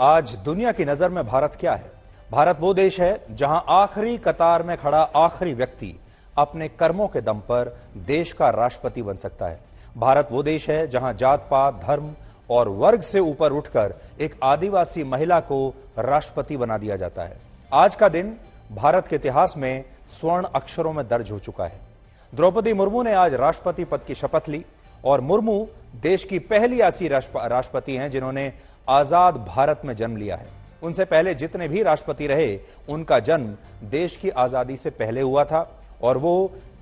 आज दुनिया की नजर में भारत क्या है? भारत वो देश है जहां आखिरी कतार में खड़ा आखिरी व्यक्ति अपने कर्मों के दम पर देश का राष्ट्रपति बन सकता है। भारत वो देश है जहां जात पात, धर्म और वर्ग से ऊपर उठकर एक आदिवासी महिला को राष्ट्रपति बना दिया जाता है। आज का दिन भारत के इतिहास में स्वर्ण अक्षरों में दर्ज हो चुका है। द्रौपदी मुर्मू ने आज राष्ट्रपति पद की शपथ ली और मुर्मू देश की पहली ऐसी राष्ट्रपति हैं जिन्होंने आजाद भारत में जन्म लिया है। उनसे पहले जितने भी राष्ट्रपति रहे उनका जन्म देश की आजादी से पहले हुआ था और वो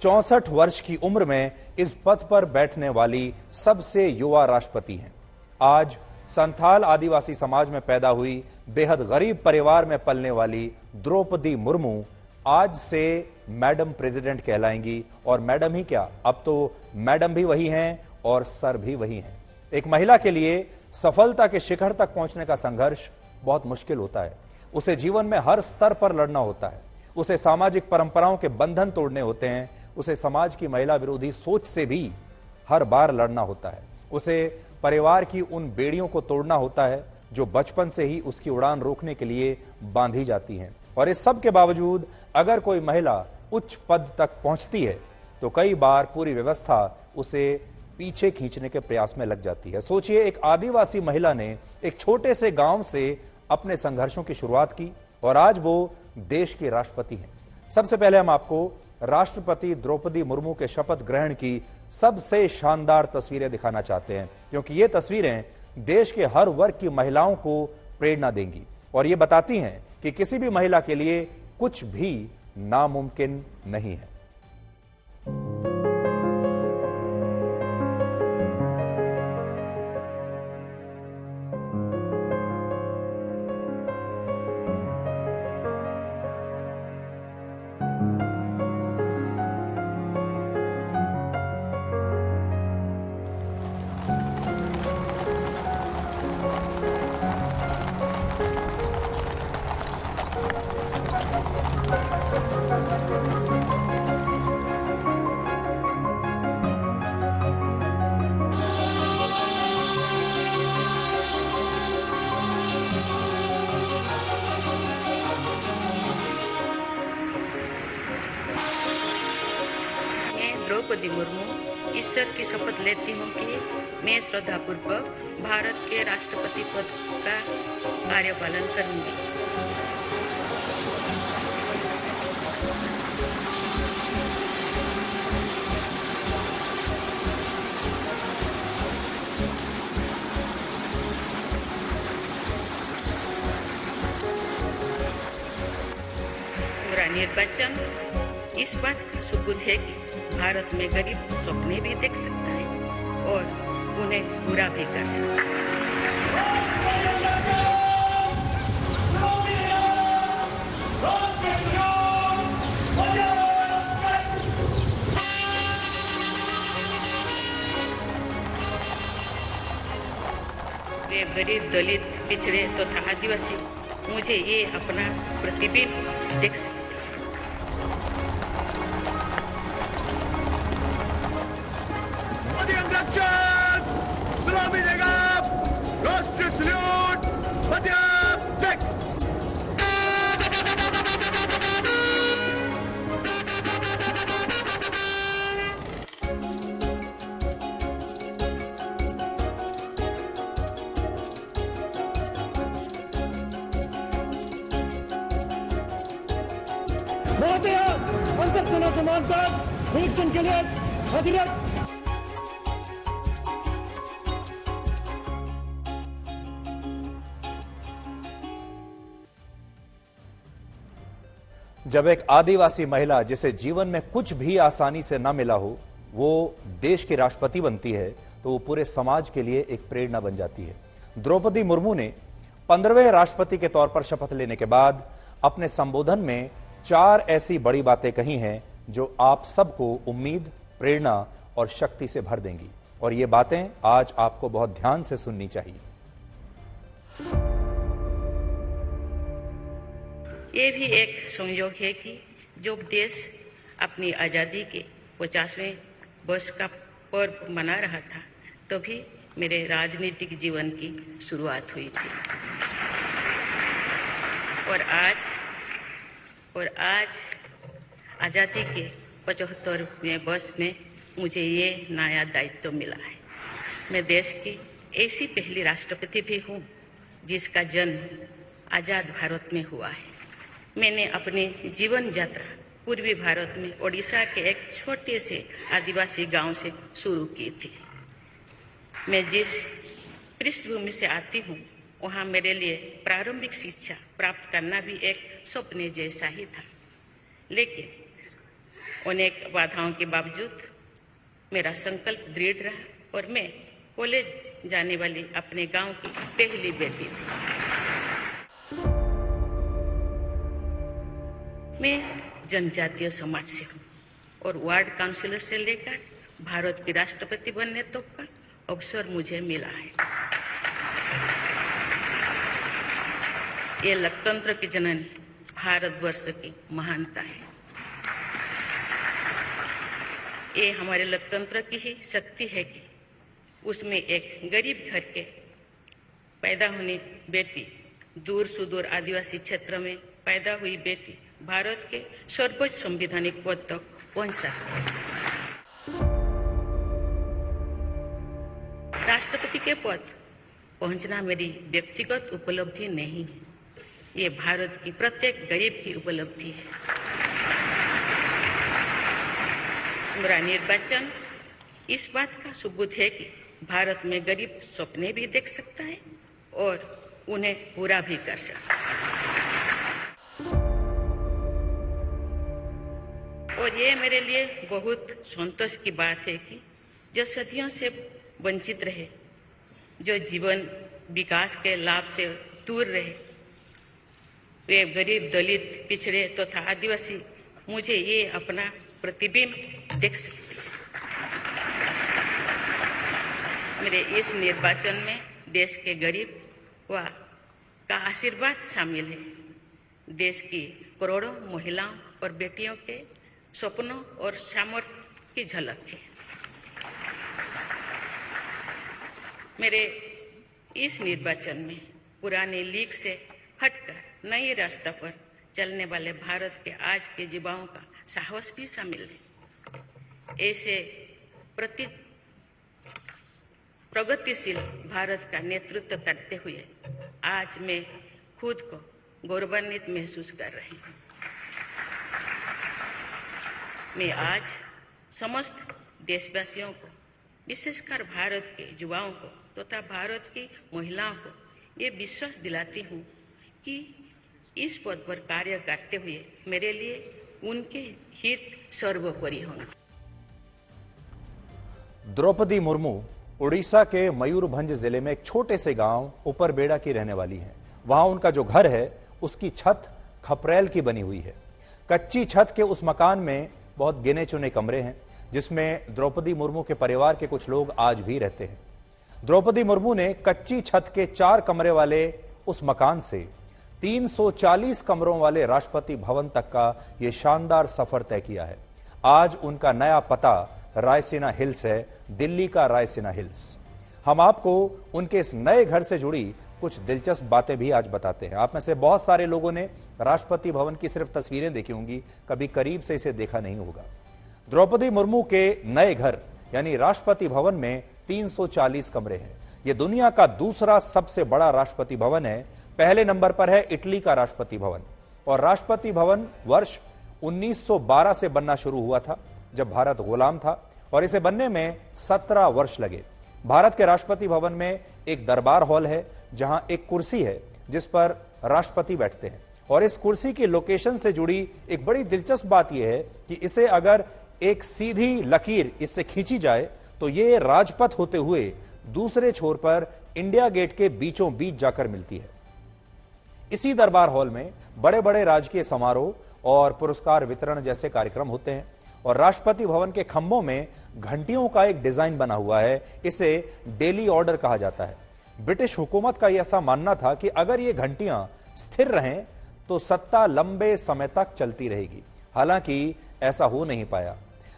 64 वर्ष की उम्र में इस पद पर बैठने वाली सबसे युवा राष्ट्रपति हैं। आज संथाल आदिवासी समाज में पैदा हुई बेहद गरीब परिवार में पलने वाली द्रौपदी मुर्मू आज से मैडम प्रेसिडेंट कहलाएंगी। और मैडम ही क्या, अब तो मैडम भी वही हैं और सर भी वही हैं। एक महिला के लिए सफलता के शिखर तक पहुंचने का संघर्ष बहुत मुश्किल होता है। उसे जीवन में हर स्तर पर लड़ना होता है। उसे सामाजिक परंपराओं के बंधन तोड़ने होते हैं। उसे समाज की महिला विरोधी सोच से भी हर बार लड़ना होता है। उसे परिवार की उन बेड़ियों को तोड़ना होता है जो बचपन से ही उसकी उड़ान रोकने के लिए बांधी जाती हैं। और इस सब के बावजूद अगर कोई महिला उच्च पद तक पहुंचती है तो कई बार पूरी व्यवस्था उसे पीछे खींचने के प्रयास में लग जाती है। सोचिए, एक आदिवासी महिला ने एक छोटे से गांव से अपने संघर्षों की शुरुआत की और आज वो देश की राष्ट्रपति हैं। सबसे पहले हम आपको राष्ट्रपति द्रौपदी मुर्मू के शपथ ग्रहण की सबसे शानदार तस्वीरें दिखाना चाहते हैं, क्योंकि ये तस्वीरें देश के हर वर्ग की महिलाओं को प्रेरणा देंगी और ये बताती हैं कि किसी भी महिला के लिए कुछ भी नामुमकिन नहीं है। द्रौपदी मुर्मू ईश्वर की शपथ लेती हूँ कि मैं श्रद्धापूर्वक भारत के राष्ट्रपति पद का कार्यपालन करूंगी। मेरा निर्वाचन इस बात का सबूत है कि भारत में गरीब सपने भी देख सकता है और उन्हें पूरा भी कर सकता है। वे गरीब, दलित, पिछड़े तथा आदिवासी मुझे ये अपना प्रतिबिंब देख सकते। के लिए अधिरथ जब एक आदिवासी महिला जिसे जीवन में कुछ भी आसानी से न मिला हो वो देश की राष्ट्रपति बनती है तो वो पूरे समाज के लिए एक प्रेरणा बन जाती है। द्रौपदी मुर्मू ने 15वें राष्ट्रपति के तौर पर शपथ लेने के बाद अपने संबोधन में 4 ऐसी बड़ी बातें कही हैं जो आप सबको उम्मीद, प्रेरणा और शक्ति से भर देंगी और ये बातें आज आपको बहुत ध्यान से सुननी चाहिए। ये भी एक संयोग है कि जब देश अपनी आज़ादी के 50वें वर्ष का पर्व मना रहा था तभी मेरे राजनीतिक जीवन की शुरुआत हुई थी। और आज आज़ादी के 75वें वर्ष में मुझे ये नया दायित्व मिला है। मैं देश की ऐसी पहली राष्ट्रपति भी हूँ जिसका जन्म आज़ाद भारत में हुआ है। मैंने अपनी जीवन यात्रा पूर्वी भारत में ओडिशा के एक छोटे से आदिवासी गांव से शुरू की थी। मैं जिस पृष्ठभूमि से आती हूँ वहाँ मेरे लिए प्रारंभिक शिक्षा प्राप्त करना भी एक सपने जैसा ही था, लेकिन अनेक बाधाओं के बावजूद मेरा संकल्प दृढ़ रहा और मैं कॉलेज जाने वाली अपने गांव की पहली बेटी थी। मैं जनजातीय समाज से हूँ और वार्ड काउंसिलर से लेकर भारत की राष्ट्रपति बनने तक का अवसर मुझे मिला है। ये लोकतंत्र की जननी भारतवर्ष की महानता है। ये हमारे लोकतंत्र की ही शक्ति है कि उसमें एक गरीब घर के पैदा होने बेटी, दूर सुदूर आदिवासी क्षेत्र में पैदा हुई बेटी भारत के सर्वोच्च संवैधानिक पद तक पहुंच सकती है। राष्ट्रपति के पद पहुंचना मेरी व्यक्तिगत उपलब्धि नहीं है, ये भारत की प्रत्येक गरीब की उपलब्धि है। मेरा निर्वाचन इस बात का सबूत है कि भारत में गरीब सपने भी देख सकता है और उन्हें पूरा भी कर सकता है। और ये मेरे लिए बहुत संतोष की बात है कि जो सदियों से वंचित रहे, जो जीवन विकास के लाभ से दूर रहे, वे गरीब, दलित, पिछड़े तथा आदिवासी मुझे ये अपना प्रतिबिंब देख सकते हैं। मेरे इस निर्वाचन में देश के गरीब व का आशीर्वाद शामिल है। देश की करोड़ों महिलाओं और बेटियों के सपनों और सामर्थ्य की झलक है। मेरे इस निर्वाचन में पुरानी लीग से हटकर नए रास्ते पर चलने वाले भारत के आज के युवाओं का साहस भी शामिल है। ऐसे प्रगतिशील भारत का नेतृत्व करते हुए आज मैं खुद को गौरवान्वित महसूस कर रही हूँ। मैं आज समस्त देशवासियों को, विशेषकर भारत के युवाओं को तथा भारत की महिलाओं को ये विश्वास दिलाती हूँ कि इस पद पर कार्य करते हुए मेरे लिए उनके हित सर्वोपरि होंगे। द्रौपदी मुर्मू उड़ीसा के मयूरभंज जिले में एक छोटे से गांव ऊपरबेड़ा की रहने वाली हैं। वहां उनका जो घर है उसकी छत खपरेल की बनी हुई है। कच्ची छत के उस मकान में बहुत गिने चुने कमरे हैं जिसमें द्रौपदी मुर्मू के परिवार के कुछ लोग आज भी रहते हैं। द्रौपदी मुर्मू ने कच्ची छत के 4 कमरे वाले उस मकान से 340 कमरों वाले राष्ट्रपति भवन तक का यह शानदार सफर तय किया है। आज उनका नया पता रायसीना हिल्स है, दिल्ली का रायसीना हिल्स। हम आपको उनके इस नए घर से जुड़ी कुछ दिलचस्प बातें भी आज बताते हैं। आप में से बहुत सारे लोगों ने राष्ट्रपति भवन की सिर्फ तस्वीरें देखी होंगी, कभी करीब से इसे देखा नहीं होगा। द्रौपदी मुर्मू के नए घर यानी राष्ट्रपति भवन में 340 कमरे हैं। यह दुनिया का दूसरा सबसे बड़ा राष्ट्रपति भवन है। पहले नंबर पर है इटली का राष्ट्रपति भवन। और राष्ट्रपति भवन वर्ष 1912 से बनना शुरू हुआ था जब भारत गुलाम था और इसे बनने में 17 वर्ष लगे। भारत के राष्ट्रपति भवन में एक दरबार हॉल है जहां एक कुर्सी है जिस पर राष्ट्रपति बैठते हैं। और इस कुर्सी की लोकेशन से जुड़ी एक बड़ी दिलचस्प बात यह है कि इसे अगर एक सीधी लकीर इससे खींची जाए तो ये राजपथ होते हुए दूसरे छोर पर इंडिया गेट के बीचों बीच जाकर मिलती है। इसी दरबार हॉल में बड़े बड़े राजकीय समारोह और पुरस्कार वितरण जैसे कार्यक्रम होते हैं। और राष्ट्रपति भवन के खंभों में घंटियों का एक डिजाइन बना हुआ है, इसे डेली ऑर्डर कहा जाता है। ब्रिटिश हुकूमत का यह ऐसा मानना था कि अगर ये घंटियां स्थिर रहें तो सत्ता लंबे समय तक चलती रहेगी। हालांकि ऐसा हो नहीं पाया।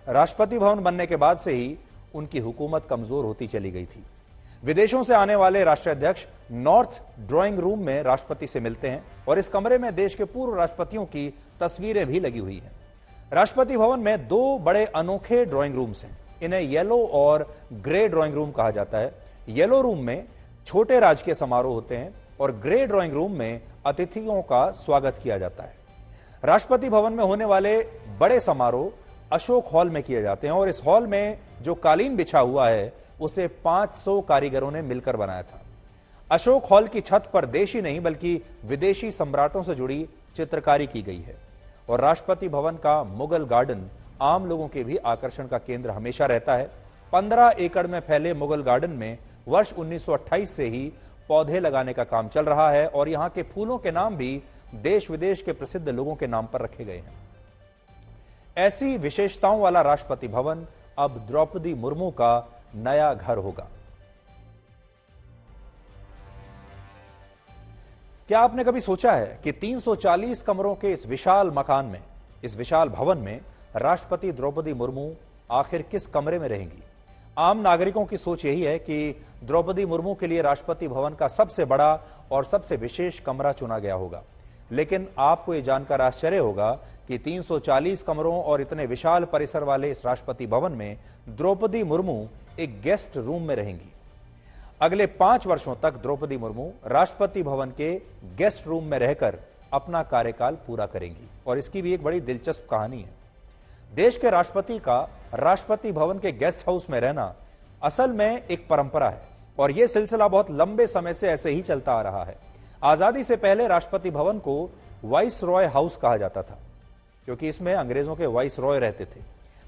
राष्ट्रपति भवन बनने के बाद से ही उनकी हुकूमत कमजोर होती चली गई थी। विदेशों से आने वाले राष्ट्राध्यक्ष नॉर्थ ड्राइंग रूम में राष्ट्रपति से मिलते हैं और इस कमरे में देश के पूर्व राष्ट्रपतियों की तस्वीरें भी लगी हुई हैं। राष्ट्रपति भवन में दो बड़े अनोखे ड्राइंग रूम्स हैं। इन्हें येलो और ग्रे ड्राइंग रूम कहा जाता है। येलो रूम में छोटे राजकीय समारोह होते हैं और ग्रे ड्राइंग रूम में अतिथियों का स्वागत किया जाता है। राष्ट्रपति भवन में होने वाले बड़े समारोह अशोक हॉल में किए जाते हैं और इस हॉल में जो कालीन बिछा हुआ है उसे 500 कारीगरों ने मिलकर बनाया था। अशोक हॉल की छत पर देशी नहीं बल्कि विदेशी सम्राटों से जुड़ी चित्रकारी की गई है और राष्ट्रपति भवन का मुगल गार्डन आम लोगों के भी आकर्षण का केंद्र हमेशा रहता है। 15 एकड़ में फैले मुगल गार्डन में वर्ष 1928 से ही पौधे लगाने का काम चल रहा है और यहां के फूलों के नाम भी देश विदेश के प्रसिद्ध लोगों के नाम पर रखे गए हैं। ऐसी विशेषताओं वाला राष्ट्रपति भवन अब द्रौपदी मुर्मू का नया घर होगा। क्या आपने कभी सोचा है कि 340 कमरों के इस विशाल मकान में, इस विशाल भवन में राष्ट्रपति द्रौपदी मुर्मू आखिर किस कमरे में रहेंगी? आम नागरिकों की सोच यही है कि द्रौपदी मुर्मू के लिए राष्ट्रपति भवन का सबसे बड़ा और सबसे विशेष कमरा चुना गया होगा। लेकिन आपको यह जानकर आश्चर्य होगा कि 340 कमरों और इतने विशाल परिसर वाले इस राष्ट्रपति भवन में द्रौपदी मुर्मू एक गेस्ट रूम में रहेंगी। अगले 5 वर्षों तक द्रौपदी मुर्मू राष्ट्रपति भवन के गेस्ट रूम में रहकर अपना कार्यकाल पूरा करेंगी और इसकी भी एक बड़ी दिलचस्प कहानी है। देश के राष्ट्रपति का राष्ट्रपति भवन के गेस्ट हाउस में रहना असल में एक परंपरा है और यह सिलसिला बहुत लंबे समय से ऐसे ही चलता आ रहा है। आजादी से पहले राष्ट्रपति भवन को वाइस रॉय हाउस कहा जाता था क्योंकि इसमें अंग्रेजों के वाइस रॉय रहते थे।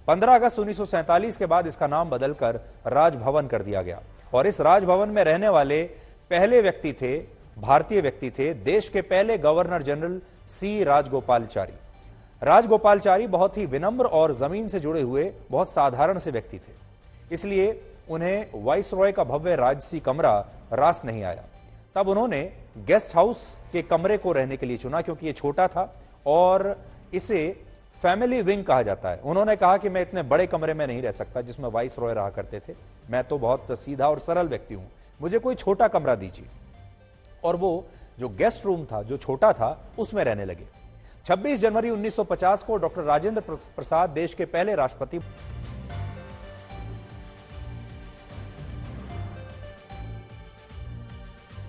15 अगस्त 1947 के बाद इसका नाम बदलकर राजभवन कर दिया गया और इस राजभवन में रहने वाले पहले व्यक्ति थे, भारतीय व्यक्ति थे, देश के पहले गवर्नर जनरल सी राजगोपालचारी। राजगोपालचारी बहुत ही विनम्र और जमीन से जुड़े हुए बहुत साधारण से व्यक्ति थे, इसलिए उन्हें वाइस रॉय का भव्य राजसी कमरा रास नहीं आया। तब उन्होंने गेस्ट हाउस के कमरे को रहने के लिए चुना क्योंकि यह छोटा था और इसे फैमिली विंग कहा जाता है। उन्होंने कहा कि मैं इतने बड़े कमरे में नहीं रह सकता जिसमें वाइस रॉय रहा करते थे, मैं तो बहुत सीधा और सरल व्यक्ति हूं, मुझे कोई छोटा कमरा दीजिए। और वो जो गेस्ट रूम था, जो छोटा था, उसमें रहने लगे। 26 जनवरी 1950 को डॉक्टर राजेंद्र प्रसाद देश के पहले राष्ट्रपति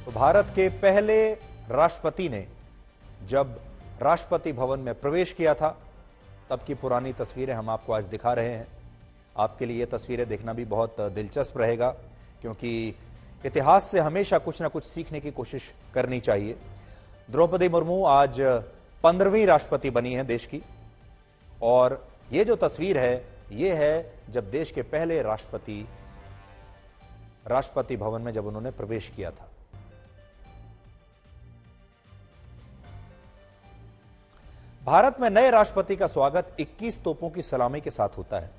तो भारत के पहले राष्ट्रपति ने जब राष्ट्रपति भवन में प्रवेश किया था तब की पुरानी तस्वीरें हम आपको आज दिखा रहे हैं। आपके लिए ये तस्वीरें देखना भी बहुत दिलचस्प रहेगा क्योंकि इतिहास से हमेशा कुछ ना कुछ सीखने की कोशिश करनी चाहिए। द्रौपदी मुर्मू आज 15वीं राष्ट्रपति बनी है देश की और ये जो तस्वीर है ये है जब देश के पहले राष्ट्रपति भवन में जब उन्होंने प्रवेश किया था। भारत में नए राष्ट्रपति का स्वागत 21 तोपों की सलामी के साथ होता है।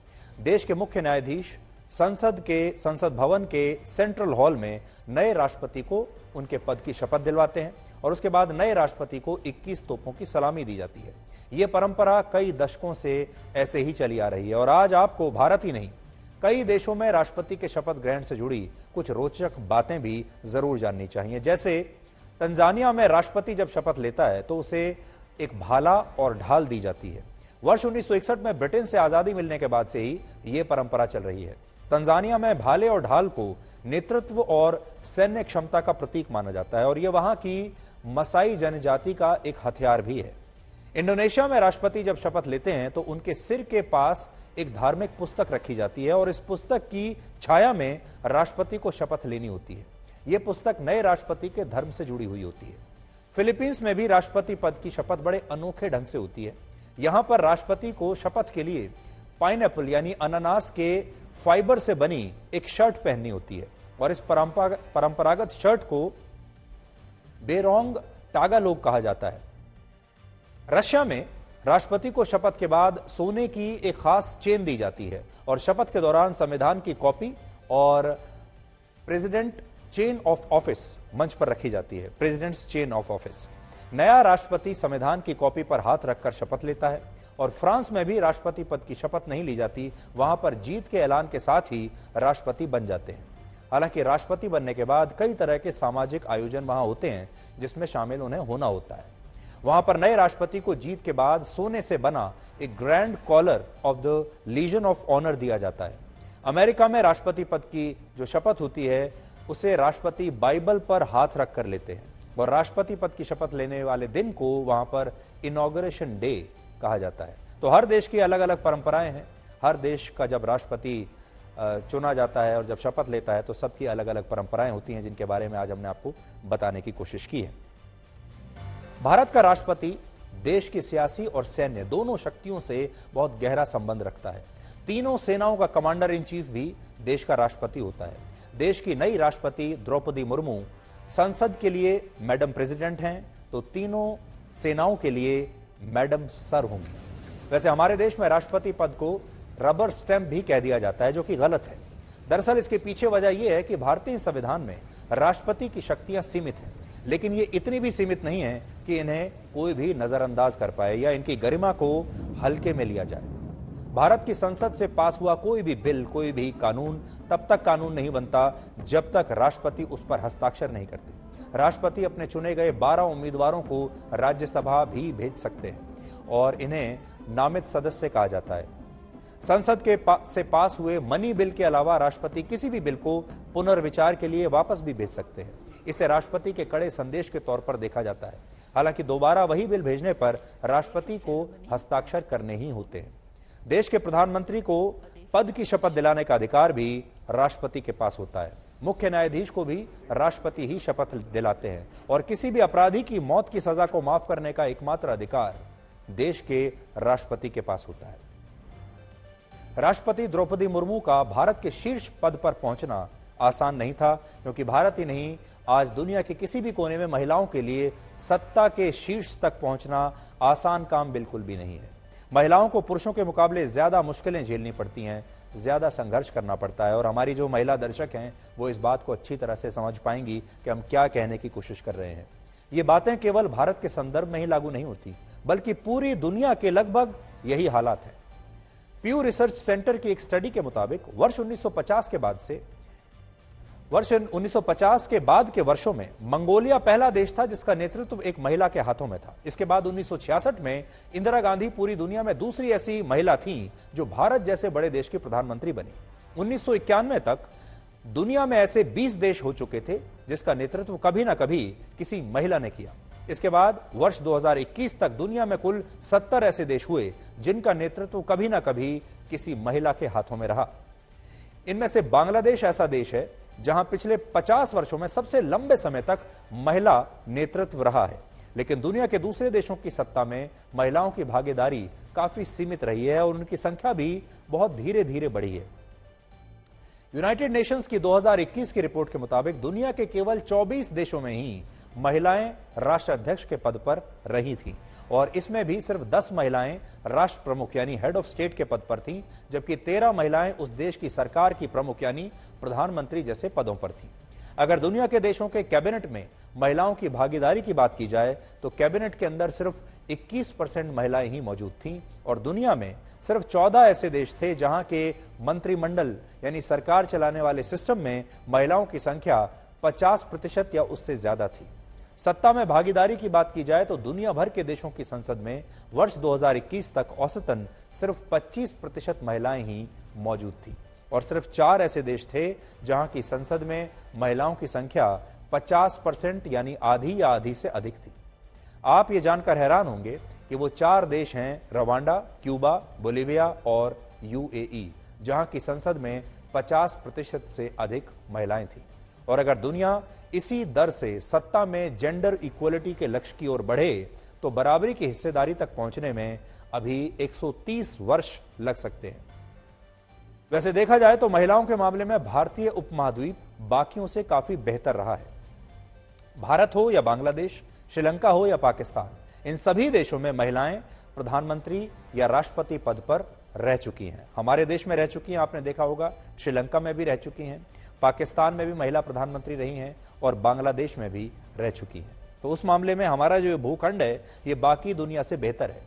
देश के मुख्य न्यायाधीश संसद भवन के सेंट्रल हॉल में नए राष्ट्रपति को उनके पद की शपथ दिलवाते हैं और उसके बाद नए राष्ट्रपति को 21 तोपों की सलामी दी जाती है। यह परंपरा कई दशकों से ऐसे ही चली आ रही है और आज आपको भारत ही नहीं कई देशों में राष्ट्रपति के शपथ ग्रहण से जुड़ी कुछ रोचक बातें भी जरूर जाननी चाहिए। जैसे तंजानिया में राष्ट्रपति जब शपथ लेता है तो उसे एक भाला और ढाल दी जाती है। वर्ष 1961 में ब्रिटेन से आजादी मिलने के बाद से ही यह परंपरा चल रही है। तंजानिया में भाले और ढाल को नेतृत्व और सैन्य क्षमता का प्रतीक माना जाता है और यह वहां की मसाई जनजाति का एक हथियार भी है। इंडोनेशिया में राष्ट्रपति जब शपथ लेते हैं तो उनके सिर के पास एक धार्मिक पुस्तक रखी जाती है और इस पुस्तक की छाया में राष्ट्रपति को शपथ लेनी होती है। यह पुस्तक नए राष्ट्रपति के धर्म से जुड़ी हुई होती है। फिलीपींस में भी राष्ट्रपति पद की शपथ बड़े अनोखे ढंग से होती है। यहां पर राष्ट्रपति को शपथ के लिए पाइनएप्पल यानी अनानास के फाइबर से बनी एक शर्ट पहननी होती है और इस परंपरागत शर्ट को बेरोंग टागालोग कहा जाता है। रशिया में राष्ट्रपति को शपथ के बाद सोने की एक खास चेन दी जाती है और शपथ के दौरान संविधान की कॉपी और प्रेसिडेंट चेन ऑफ ऑफिस मंच पर रखी जाती है। President's chain of office. नया राष्ट्रपति संविधान की कॉपी पर हाथ रखकर शपथ लेता है और फ्रांस में भी राष्ट्रपति पद की शपथ नहीं ली जाती, वहां पर जीत के ऐलान के साथ ही राष्ट्रपति बन जाते हैं। हालांकि राष्ट्रपति बनने के बाद कई तरह के सामाजिक आयोजन वहां होते हैं जिसमें शामिल उन्हें होना होता है। वहां पर नए राष्ट्रपति को जीत के बाद सोने से बना एक grand collar of the legion of honour दिया जाता है। अमेरिका में राष्ट्रपति पद की जो शपथ होती है उसे राष्ट्रपति बाइबल पर हाथ रख कर लेते हैं और राष्ट्रपति पद की शपथ लेने वाले दिन को वहां पर इनॉग्रेशन डे कहा जाता है। तो हर देश की अलग अलग परंपराएं हैं। हर देश का जब राष्ट्रपति चुना जाता है और जब शपथ लेता है तो सबकी अलग अलग परंपराएं होती हैं, जिनके बारे में आज हमने आपको बताने की कोशिश की है। भारत का राष्ट्रपति देश की सियासी और सैन्य दोनों शक्तियों से बहुत गहरा संबंध रखता है। तीनों सेनाओं का कमांडर इन चीफ भी देश का राष्ट्रपति होता है। देश की नई राष्ट्रपति द्रौपदी मुर्मू संसद के लिए मैडम प्रेसिडेंट हैं, तो तीनों सेनाओं के लिए मैडम सर होंगी। वैसे हमारे देश में राष्ट्रपति पद को रबर स्टैंप भी कह दिया जाता है, जो कि गलत है। दरअसल इसके पीछे वजह यह है कि भारतीय संविधान में राष्ट्रपति की शक्तियां सीमित हैं, लेकिन ये इतनी भी सीमित नहीं है कि इन्हें कोई भी नजरअंदाज कर पाए या इनकी गरिमा को हल्के में लिया जाए। भारत की संसद से पास हुआ कोई भी बिल, कोई भी कानून तब तक कानून नहीं बनता जब तक राष्ट्रपति उस पर हस्ताक्षर नहीं करते। राष्ट्रपति अपने चुने गए 12 उम्मीदवारों को राज्यसभा भी भेज सकते हैं और इन्हें नामित सदस्य कहा जाता है। संसद के से पास हुए मनी बिल के अलावा राष्ट्रपति किसी भी बिल को पुनर्विचार के लिए वापस भी भेज सकते हैं। इसे राष्ट्रपति के कड़े संदेश के तौर पर देखा जाता है। हालांकि दोबारा वही बिल भेजने पर राष्ट्रपति को हस्ताक्षर करने ही होते हैं। देश के प्रधानमंत्री को पद की शपथ दिलाने का अधिकार भी राष्ट्रपति के पास होता है। मुख्य न्यायाधीश को भी राष्ट्रपति ही शपथ दिलाते हैं और किसी भी अपराधी की मौत की सजा को माफ करने का एकमात्र अधिकार देश के राष्ट्रपति के पास होता है। राष्ट्रपति द्रौपदी मुर्मू का भारत के शीर्ष पद पर पहुंचना आसान नहीं था, क्योंकि भारत ही नहीं आज दुनिया के किसी भी कोने में महिलाओं के लिए सत्ता के शीर्ष तक पहुंचना आसान काम बिल्कुल भी नहीं है। महिलाओं को पुरुषों के मुकाबले ज्यादा मुश्किलें झेलनी पड़ती हैं, ज्यादा संघर्ष करना पड़ता है और हमारी जो महिला दर्शक हैं वो इस बात को अच्छी तरह से समझ पाएंगी कि हम क्या कहने की कोशिश कर रहे हैं। ये बातें केवल भारत के संदर्भ में ही लागू नहीं होती, बल्कि पूरी दुनिया के लगभग यही हालात है। प्यू रिसर्च सेंटर की एक स्टडी के मुताबिक वर्ष 1950 के बाद के वर्षों में मंगोलिया पहला देश था जिसका नेतृत्व एक महिला के हाथों में था। इसके बाद 1966 में इंदिरा गांधी पूरी दुनिया में दूसरी ऐसी महिला थी जो भारत जैसे बड़े देश की प्रधानमंत्री बनी। 1991 तक दुनिया में ऐसे 20 देश हो चुके थे जिसका नेतृत्व कभी ना कभी किसी महिला ने किया। इसके बाद वर्ष 2021 तक दुनिया में कुल 70 ऐसे देश हुए जिनका नेतृत्व कभी ना कभी किसी महिला के हाथों में रहा। इनमें से बांग्लादेश ऐसा देश है जहां पिछले 50 वर्षों में सबसे लंबे समय तक महिला नेतृत्व रहा है, लेकिन दुनिया के दूसरे देशों की सत्ता में महिलाओं की भागीदारी काफी सीमित रही है और उनकी संख्या भी बहुत धीरे धीरे बढ़ी है। यूनाइटेड नेशंस की 2021 की रिपोर्ट के मुताबिक दुनिया के केवल 24 देशों में ही महिलाएं राष्ट्राध्यक्ष के पद पर रही थीं और इसमें भी सिर्फ 10 महिलाएं राष्ट्र प्रमुख यानी हेड ऑफ स्टेट के पद पर थीं, जबकि 13 महिलाएं उस देश की सरकार की प्रमुख यानी प्रधानमंत्री जैसे पदों पर थीं। अगर दुनिया के देशों के कैबिनेट में महिलाओं की भागीदारी की बात की जाए तो कैबिनेट के अंदर सिर्फ 21% महिलाएं ही मौजूद थीं और दुनिया में सिर्फ 14 ऐसे देश थे जहां के मंत्रिमंडल यानी सरकार चलाने वाले सिस्टम में महिलाओं की संख्या 50% या उससे ज्यादा थी। सत्ता में भागीदारी की बात की जाए तो दुनिया भर के देशों की संसद में वर्ष 2021 तक औसतन सिर्फ 25% महिलाएं ही मौजूद थी और सिर्फ 4 ऐसे देश थे जहां की संसद में महिलाओं की संख्या 50% यानी आधी या आधी से अधिक थी। आप ये जानकर हैरान होंगे कि वो 4 देश हैं रवांडा, क्यूबा, बोलिविया और यूएई, जहां की संसद में 50% से अधिक महिलाएं थीं। और अगर दुनिया इसी दर से सत्ता में जेंडर इक्वलिटी के लक्ष्य की ओर बढ़े तो बराबरी की हिस्सेदारी तक पहुंचने में अभी 130 वर्ष लग सकते हैं। वैसे देखा जाए तो महिलाओं के मामले में भारतीय उपमहाद्वीप बाकियों से काफी बेहतर रहा है। भारत हो या बांग्लादेश, श्रीलंका हो या पाकिस्तान, इन सभी देशों में महिलाएं प्रधानमंत्री या राष्ट्रपति पद पर रह चुकी हैं। हमारे देश में रह चुकी हैं, आपने देखा होगा, श्रीलंका में भी रह चुकी हैं, पाकिस्तान में भी महिला प्रधानमंत्री रही हैं और बांग्लादेश में भी रह चुकी हैं। तो उस मामले में हमारा जो भूखंड है ये बाकी दुनिया से बेहतर है।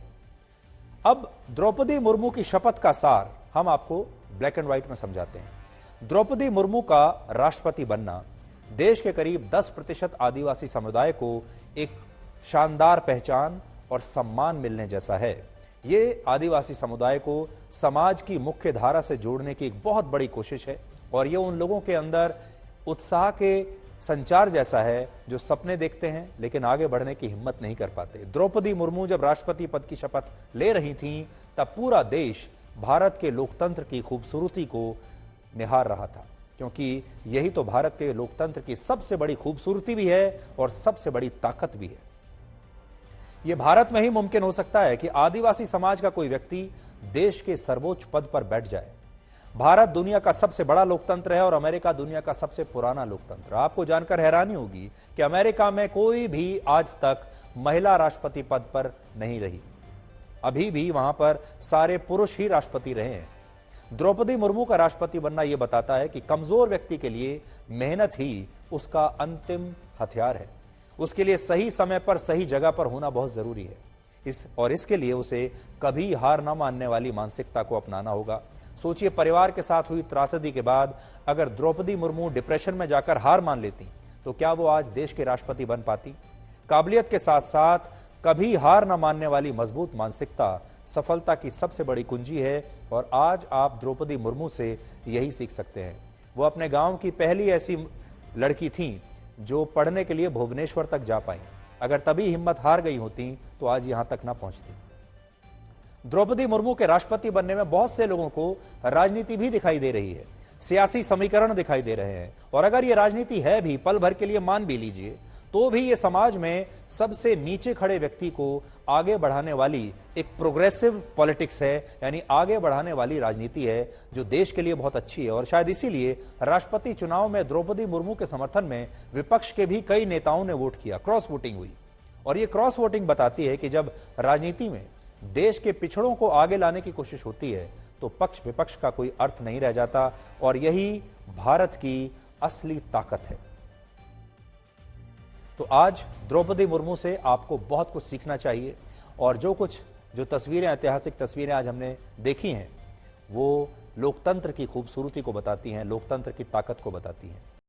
अब द्रौपदी मुर्मू की शपथ का सार हम आपको ब्लैक एंड व्हाइट में समझाते हैं। द्रौपदी मुर्मू का राष्ट्रपति बनना देश के करीब 10% आदिवासी समुदाय को एक शानदार पहचान और सम्मान मिलने जैसा है। ये आदिवासी समुदाय को समाज की मुख्य धारा से जोड़ने की एक बहुत बड़ी कोशिश है और ये उन लोगों के अंदर उत्साह के संचार जैसा है जो सपने देखते हैं लेकिन आगे बढ़ने की हिम्मत नहीं कर पाते। द्रौपदी मुर्मू जब राष्ट्रपति पद की शपथ ले रही थीं, तब पूरा देश भारत के लोकतंत्र की खूबसूरती को निहार रहा था, क्योंकि यही तो भारत के लोकतंत्र की सबसे बड़ी खूबसूरती भी है और सबसे बड़ी ताकत भी है। यह भारत में ही मुमकिन हो सकता है कि आदिवासी समाज का कोई व्यक्ति देश के सर्वोच्च पद पर बैठ जाए। भारत दुनिया का सबसे बड़ा लोकतंत्र है और अमेरिका दुनिया का सबसे पुराना लोकतंत्र। आपको जानकर हैरानी होगी कि अमेरिका में कोई भी आज तक महिला राष्ट्रपति पद पर नहीं रही। अभी भी वहां पर सारे पुरुष ही राष्ट्रपति रहे हैं। द्रौपदी मुर्मू का राष्ट्रपति बनना यह बताता है कि कमजोर व्यक्ति के लिए मेहनत ही उसका अंतिम हथियार है। उसके लिए सही समय पर सही जगह पर होना बहुत जरूरी है। इसके लिए उसे कभी हार न मानने वाली मानसिकता को अपनाना होगा। सोचिए, परिवार के साथ हुई त्रासदी के बाद अगर द्रौपदी मुर्मू डिप्रेशन में जाकर हार मान लेती तो क्या वो आज देश के राष्ट्रपति बन पाती? काबिलियत के साथ साथ कभी हार न मानने वाली मजबूत मानसिकता सफलता की सबसे बड़ी कुंजी है और आज आप द्रौपदी मुर्मू से यही सीख सकते हैं। वो अपने गांव की पहली ऐसी लड़की थीं जो पढ़ने के लिए भुवनेश्वर तक जा पाई। अगर तभी हिम्मत हार गई होती तो आज यहां तक ना पहुंचती। द्रौपदी मुर्मू के राष्ट्रपति बनने में बहुत से लोगों को राजनीति भी दिखाई दे रही है, सियासी समीकरण दिखाई दे रहे हैं और अगर ये राजनीति है भी, पल भर के लिए मान भी लीजिए, तो भी ये समाज में सबसे नीचे खड़े व्यक्ति को आगे बढ़ाने वाली एक प्रोग्रेसिव पॉलिटिक्स है, यानी आगे बढ़ाने वाली राजनीति है जो देश के लिए बहुत अच्छी है। और शायद इसीलिए राष्ट्रपति चुनाव में द्रौपदी मुर्मू के समर्थन में विपक्ष के भी कई नेताओं ने वोट किया, क्रॉस वोटिंग हुई। और ये क्रॉस वोटिंग बताती है कि जब राजनीति में देश के पिछड़ों को आगे लाने की कोशिश होती है तो पक्ष विपक्ष का कोई अर्थ नहीं रह जाता और यही भारत की असली ताकत है। तो आज द्रौपदी मुर्मू से आपको बहुत कुछ सीखना चाहिए और जो तस्वीरें, ऐतिहासिक तस्वीरें आज हमने देखी हैं, वो लोकतंत्र की खूबसूरती को बताती हैं, लोकतंत्र की ताकत को बताती हैं।